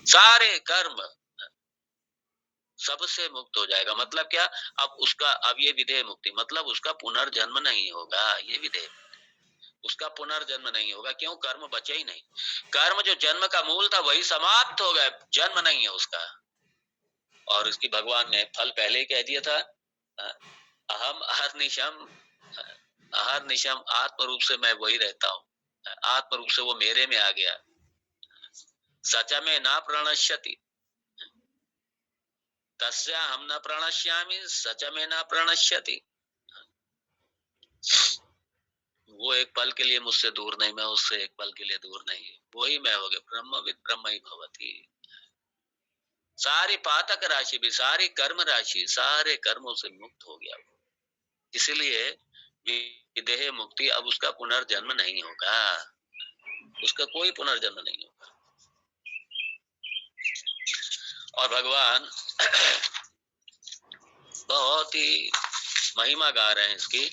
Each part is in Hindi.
सारे कर्म सबसे मुक्त हो जाएगा। मतलब क्या? अब ये विधेय मुक्ति मतलब उसका पुनर्जन्म नहीं होगा। ये विधेय उसका पुनर्जन्म नहीं होगा। क्यों? कर्म बचे ही नहीं। कर्म जो जन्म का मूल था वही समाप्त हो गया, जन्म नहीं है उसका। और इसकी भगवान ने फल पहले ही कह दिया था, अहम अहर्निशम आत्म रूप से मैं वही रहता हूँ, आत्म रूप से वो मेरे में आ गया। सच में ना प्रणश्यति तस्या हम न प्रणश्यामि सच में ना प्रणश्यति। वो एक पल के लिए मुझसे दूर नहीं, मैं उससे एक पल के लिए दूर नहीं, वही मैं हो गया। ब्रह्मविद ब्रह्म ही भवति। सारी पातक राशि भी, सारी कर्म राशि, सारे कर्मों से मुक्त हो गया। इसलिए विदेह मुक्ति, अब उसका पुनर्जन्म नहीं होगा, उसका कोई पुनर्जन्म नहीं होगा। और भगवान बहुत ही महिमा गा रहे हैं इसकी।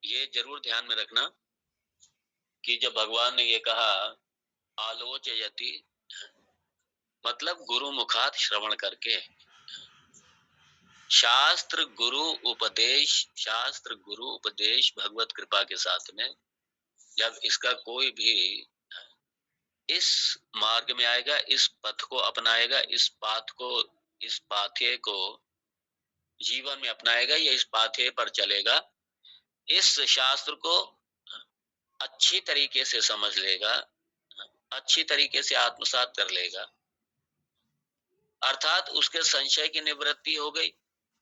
ये जरूर ध्यान में रखना कि जब भगवान ने ये कहा आलोचयति, मतलब गुरु मुखात श्रवण करके, शास्त्र गुरु उपदेश भगवत कृपा के साथ में जब इसका कोई भी इस मार्ग में आएगा, इस पथ को अपनाएगा, इस पाथ्य को जीवन में अपनाएगा या इस पाथ्य पर चलेगा, इस शास्त्र को अच्छी तरीके से समझ लेगा, अच्छी तरीके से आत्मसात कर लेगा, अर्थात उसके संशय की निवृत्ति हो गई,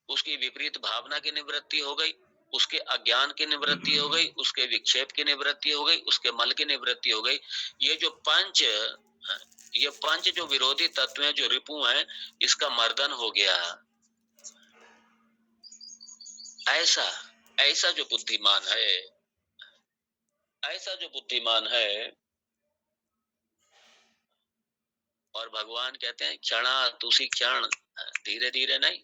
उसकी विपरीत भावना की निवृत्ति हो गई, उसके अज्ञान की निवृत्ति हो गई, उसके विक्षेप की निवृत्ति हो गई, उसके मल की निवृत्ति हो गई। ये पंच जो विरोधी तत्व हैं, जो रिपु हैं, इसका मर्दन हो गया। ऐसा जो बुद्धिमान है, और भगवान कहते हैं क्षणात, उसी क्षण, धीरे धीरे नहीं।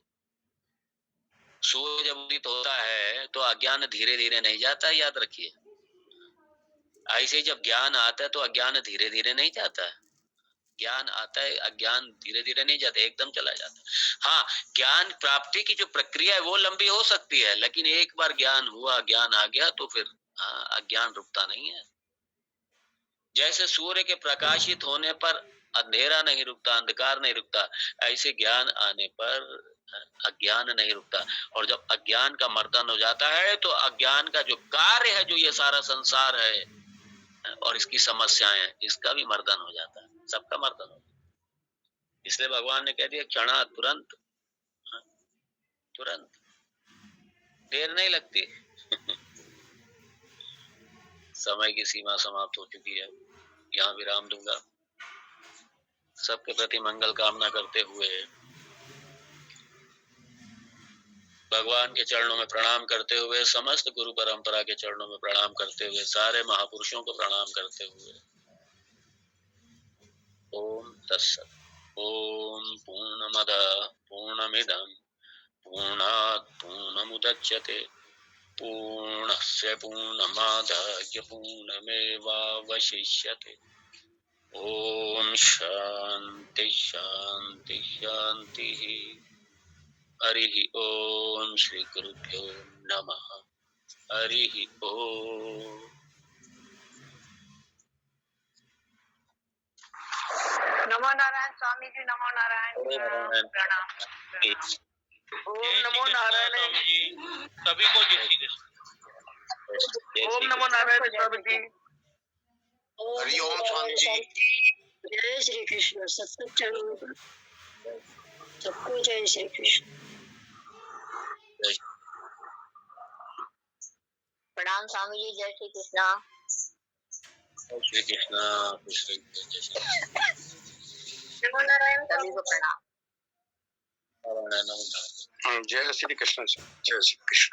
सूर्य जब उदित होता है तो अज्ञान धीरे धीरे नहीं जाता, याद रखिए। ऐसे जब ज्ञान आता है तो अज्ञान धीरे धीरे नहीं जाता है। ज्ञान आता है, अज्ञान धीरे धीरे नहीं जाता, एकदम चला जाता है। हाँ, ज्ञान प्राप्ति की जो प्रक्रिया है वो लंबी हो सकती है, लेकिन एक बार ज्ञान हुआ, ज्ञान आ गया तो फिर अज्ञान रुकता नहीं है। जैसे सूर्य के प्रकाशित होने पर अंधेरा नहीं रुकता, अंधकार नहीं रुकता, ऐसे ज्ञान आने पर अज्ञान नहीं रुकता। और जब अज्ञान का मर्दन हो जाता है तो अज्ञान का जो कार्य है, जो ये सारा संसार है और इसकी समस्याएं, इसका भी मर्दन हो जाता है, सबका मर्दन हो। इसलिए भगवान ने कह दिया क्षणा, तुरंत, तुरंत, देर नहीं लगती। समय की सीमा समाप्त हो चुकी है, यहाँ विराम दूंगा। सबके प्रति मंगल कामना करते हुए, भगवान के चरणों में प्रणाम करते हुए, समस्त गुरु परंपरा के चरणों में प्रणाम करते हुए, सारे महापुरुषों को प्रणाम करते हुए, ओम तत्सत। ओम पूर्णमद पूर्णमिदं पूर्णात् पूर्णमुदच्यते पूर्णस्य पूर्णमादाय पूर्णमेवावशिष्यते। ओम शांति शांति शांति। हरि ओम। श्री गुरुभ्यो नमः। हरि ओम। नमो नारायण स्वामी जी, नमो नारायण, प्रणाम। ओम नमो नारायण जी, सभी को जय श्री कृष्ण। ओम नमो नारायण स्वामी जी। हरि ओम स्वामी जी। जय श्री कृष्ण। सत्संग चरणों पर सबको जय श्री कृष्ण। प्रणाम स्वामी जी। जय श्री कृष्ण। श्री कृष्णा। नमो नारायण सभी को प्रणाम। जय श्री कृष्ण। जय श्री कृष्ण।